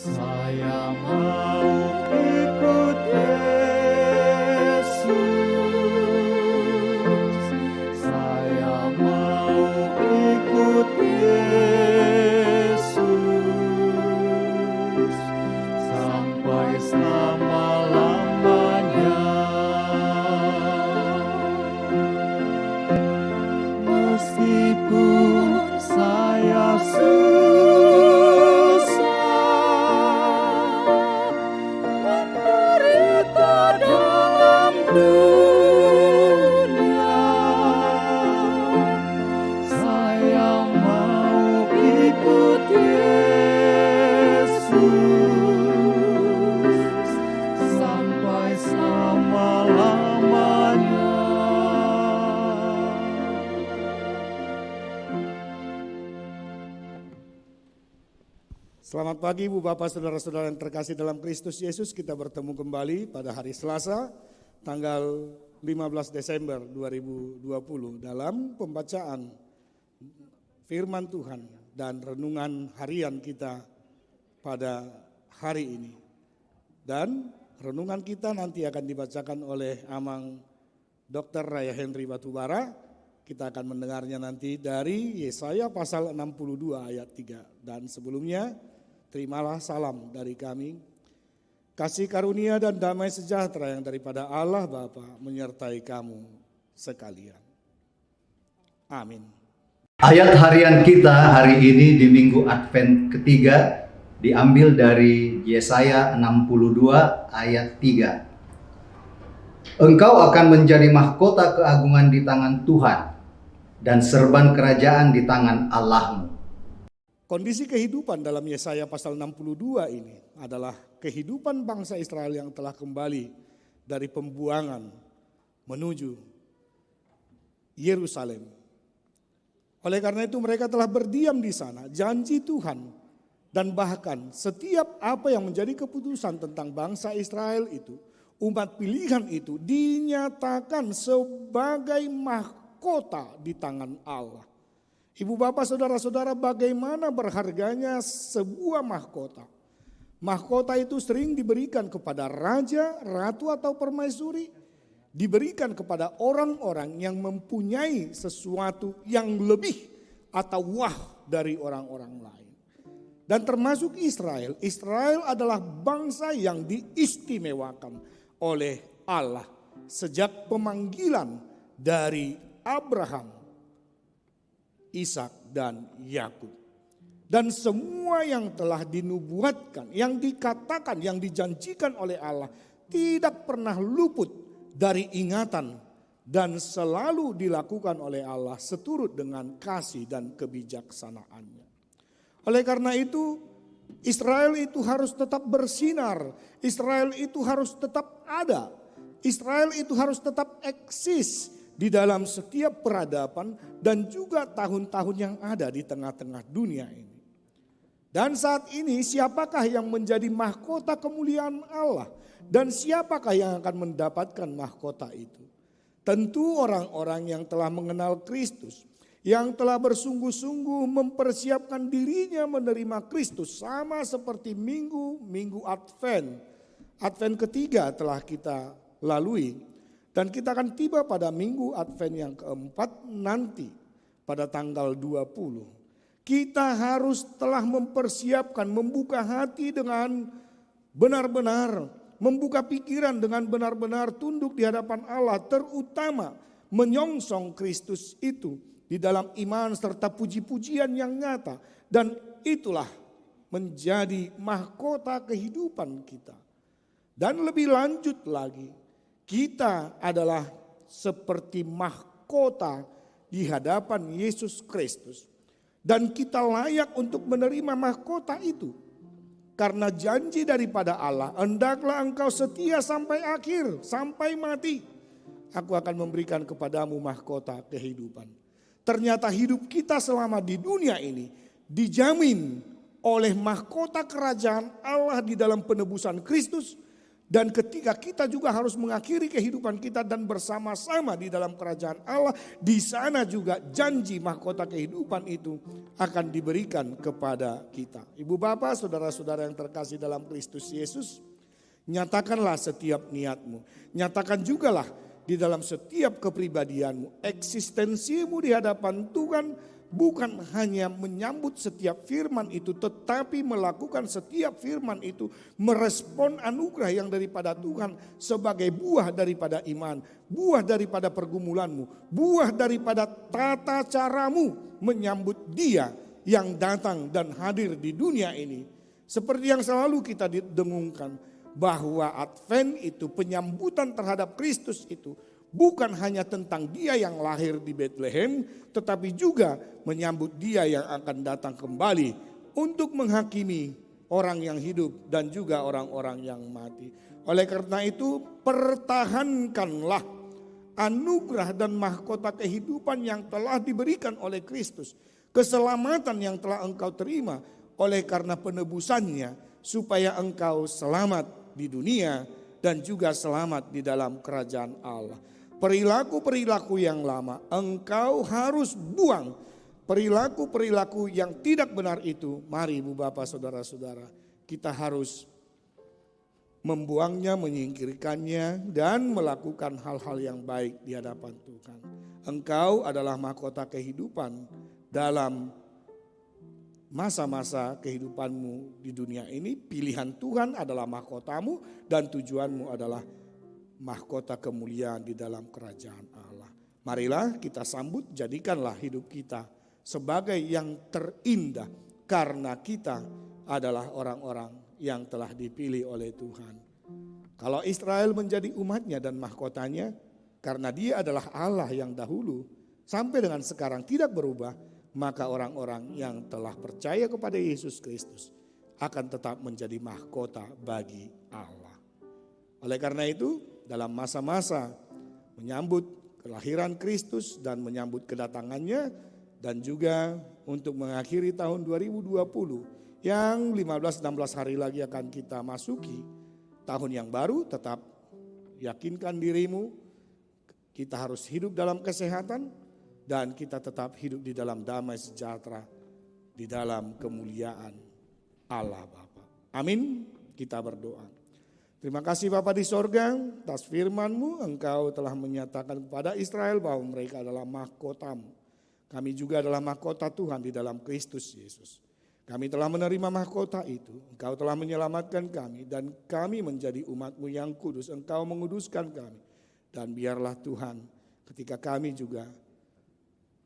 Saya mau ikut Yesus, saya mau ikut Yesus sampai selama-lamanya. Meskipun saya dunia, saya mau ikut Yesus sampai selama-lamanya. Selamat pagi Ibu Bapak Saudara-saudara yang terkasih dalam Kristus Yesus. Kita bertemu kembali pada hari Selasa tanggal 15 Desember 2020 dalam pembacaan firman Tuhan dan renungan harian kita pada hari ini. Dan renungan kita nanti akan dibacakan oleh Amang Dr. Raya Henry Batubara. Kita akan mendengarnya nanti dari Yesaya pasal 62 ayat 3. Dan sebelumnya terimalah salam dari kami. Kasih karunia dan damai sejahtera yang daripada Allah Bapa menyertai kamu sekalian. Amin. Ayat harian kita hari ini di Minggu Advent ketiga diambil dari Yesaya 62 ayat 3. Engkau akan menjadi mahkota keagungan di tangan Tuhan dan serban kerajaan di tangan Allahmu. Kondisi kehidupan dalam Yesaya pasal 62 ini adalah kehidupan bangsa Israel yang telah kembali dari pembuangan menuju Yerusalem. Oleh karena itu mereka telah berdiam di sana, janji Tuhan dan bahkan setiap apa yang menjadi keputusan tentang bangsa Israel itu, umat pilihan itu dinyatakan sebagai mahkota di tangan Allah. Ibu bapak saudara-saudara, bagaimana berharganya sebuah mahkota. Mahkota itu sering diberikan kepada raja, ratu atau permaisuri. Diberikan kepada orang-orang yang mempunyai sesuatu yang lebih atau wah dari orang-orang lain. Dan termasuk Israel. Israel adalah bangsa yang diistimewakan oleh Allah sejak pemanggilan dari Abraham, Ishak dan Yakub. Dan semua yang telah dinubuatkan, yang dikatakan, yang dijanjikan oleh Allah tidak pernah luput dari ingatan dan selalu dilakukan oleh Allah seturut dengan kasih dan kebijaksanaannya. Oleh karena itu Israel itu harus tetap bersinar, Israel itu harus tetap ada, Israel itu harus tetap eksis di dalam setiap peradaban dan juga tahun-tahun yang ada di tengah-tengah dunia ini. Dan saat ini siapakah yang menjadi mahkota kemuliaan Allah? Dan siapakah yang akan mendapatkan mahkota itu? Tentu orang-orang yang telah mengenal Kristus, yang telah bersungguh-sungguh mempersiapkan dirinya menerima Kristus, sama seperti minggu Advent. Advent ketiga telah kita lalui. Dan kita akan tiba pada minggu Advent yang keempat nanti pada tanggal 20. Kita harus telah mempersiapkan, membuka hati dengan benar-benar, membuka pikiran dengan benar-benar tunduk di hadapan Allah, terutama menyongsong Kristus itu di dalam iman serta puji-pujian yang nyata. Dan itulah menjadi mahkota kehidupan kita. Dan lebih lanjut lagi, kita adalah seperti mahkota di hadapan Yesus Kristus. Dan kita layak untuk menerima mahkota itu. Karena janji daripada Allah, hendaklah engkau setia sampai akhir, sampai mati. Aku akan memberikan kepadamu mahkota kehidupan. Ternyata hidup kita selama di dunia ini dijamin oleh mahkota kerajaan Allah di dalam penebusan Kristus. Dan ketika kita juga harus mengakhiri kehidupan kita dan bersama-sama di dalam kerajaan Allah, di sana juga janji mahkota kehidupan itu akan diberikan kepada kita. Ibu bapak, saudara-saudara yang terkasih dalam Kristus Yesus, nyatakanlah setiap niatmu. Nyatakan jugalah di dalam setiap kepribadianmu. Eksistensimu di hadapan Tuhan bukan hanya menyambut setiap firman itu, tetapi melakukan setiap firman itu, merespon anugerah yang daripada Tuhan sebagai buah daripada iman, buah daripada pergumulanmu, buah daripada tata caramu menyambut Dia yang datang dan hadir di dunia ini. Seperti yang selalu kita dengungkan, bahwa Advent itu, penyambutan terhadap Kristus itu, bukan hanya tentang Dia yang lahir di Bethlehem, tetapi juga menyambut Dia yang akan datang kembali untuk menghakimi orang yang hidup dan juga orang-orang yang mati. Oleh karena itu, pertahankanlah anugerah dan mahkota kehidupan yang telah diberikan oleh Kristus, keselamatan yang telah engkau terima oleh karena penebusannya, supaya engkau selamat di dunia dan juga selamat di dalam kerajaan Allah. Perilaku-perilaku yang lama engkau harus buang. Perilaku-perilaku yang tidak benar itu, mari ibu bapak saudara-saudara, kita harus membuangnya, menyingkirkannya dan melakukan hal-hal yang baik di hadapan Tuhan. Engkau adalah mahkota kehidupan dalam masa-masa kehidupanmu di dunia ini. Pilihan Tuhan adalah mahkotamu dan tujuanmu adalah mahkota kemuliaan di dalam kerajaan Allah. Marilah kita sambut, jadikanlah hidup kita sebagai yang terindah, karena kita adalah orang-orang yang telah dipilih oleh Tuhan. Kalau Israel menjadi umatnya dan mahkotanya, karena Dia adalah Allah yang dahulu sampai dengan sekarang tidak berubah, maka orang-orang yang telah percaya kepada Yesus Kristus akan tetap menjadi mahkota bagi Allah. Oleh karena itu, dalam masa-masa menyambut kelahiran Kristus dan menyambut kedatangannya, dan juga untuk mengakhiri tahun 2020 yang 15-16 hari lagi akan kita masuki tahun yang baru, tetap yakinkan dirimu, kita harus hidup dalam kesehatan, dan kita tetap hidup di dalam damai sejahtera, di dalam kemuliaan Allah Bapa. Amin. Kita berdoa. Terima kasih Bapa di sorga, atas firman-Mu Engkau telah menyatakan kepada Israel bahwa mereka adalah mahkotamu. Kami juga adalah mahkota Tuhan di dalam Kristus Yesus. Kami telah menerima mahkota itu. Engkau telah menyelamatkan kami dan kami menjadi umat-Mu yang kudus. Engkau menguduskan kami. Dan biarlah Tuhan, ketika kami juga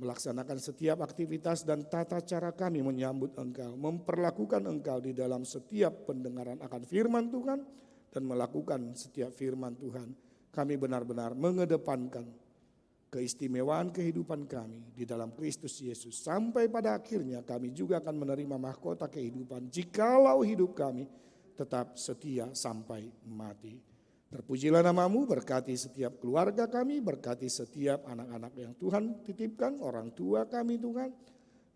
melaksanakan setiap aktivitas dan tata cara kami menyambut Engkau, memperlakukan Engkau di dalam setiap pendengaran akan firman Tuhan dan melakukan setiap firman Tuhan, kami benar-benar mengedepankan keistimewaan kehidupan kami di dalam Kristus Yesus. Sampai pada akhirnya kami juga akan menerima mahkota kehidupan jikalau hidup kami tetap setia sampai mati. Terpujilah namamu, berkati setiap keluarga kami, berkati setiap anak-anak yang Tuhan titipkan, orang tua kami Tuhan.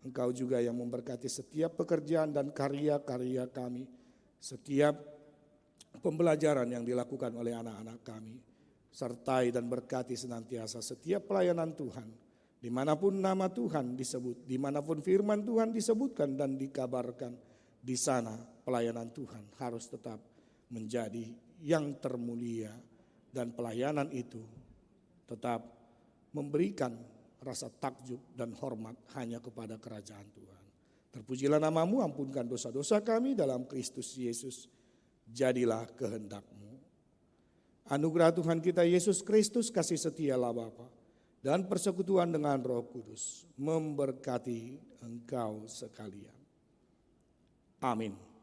Engkau juga yang memberkati setiap pekerjaan dan karya-karya kami, setiap pembelajaran yang dilakukan oleh anak-anak kami. Sertai dan berkati senantiasa setiap pelayanan Tuhan, dimanapun nama Tuhan disebut, dimanapun firman Tuhan disebutkan dan dikabarkan, di sana pelayanan Tuhan harus tetap menjadi yang termulia, dan pelayanan itu tetap memberikan rasa takjub dan hormat hanya kepada kerajaan Tuhan. Terpujilah namamu, ampunkan dosa-dosa kami dalam Kristus Yesus, jadilah kehendak-Mu. Anugerah Tuhan kita Yesus Kristus, kasih setialah Bapa, dan persekutuan dengan Roh Kudus memberkati engkau sekalian. Amin.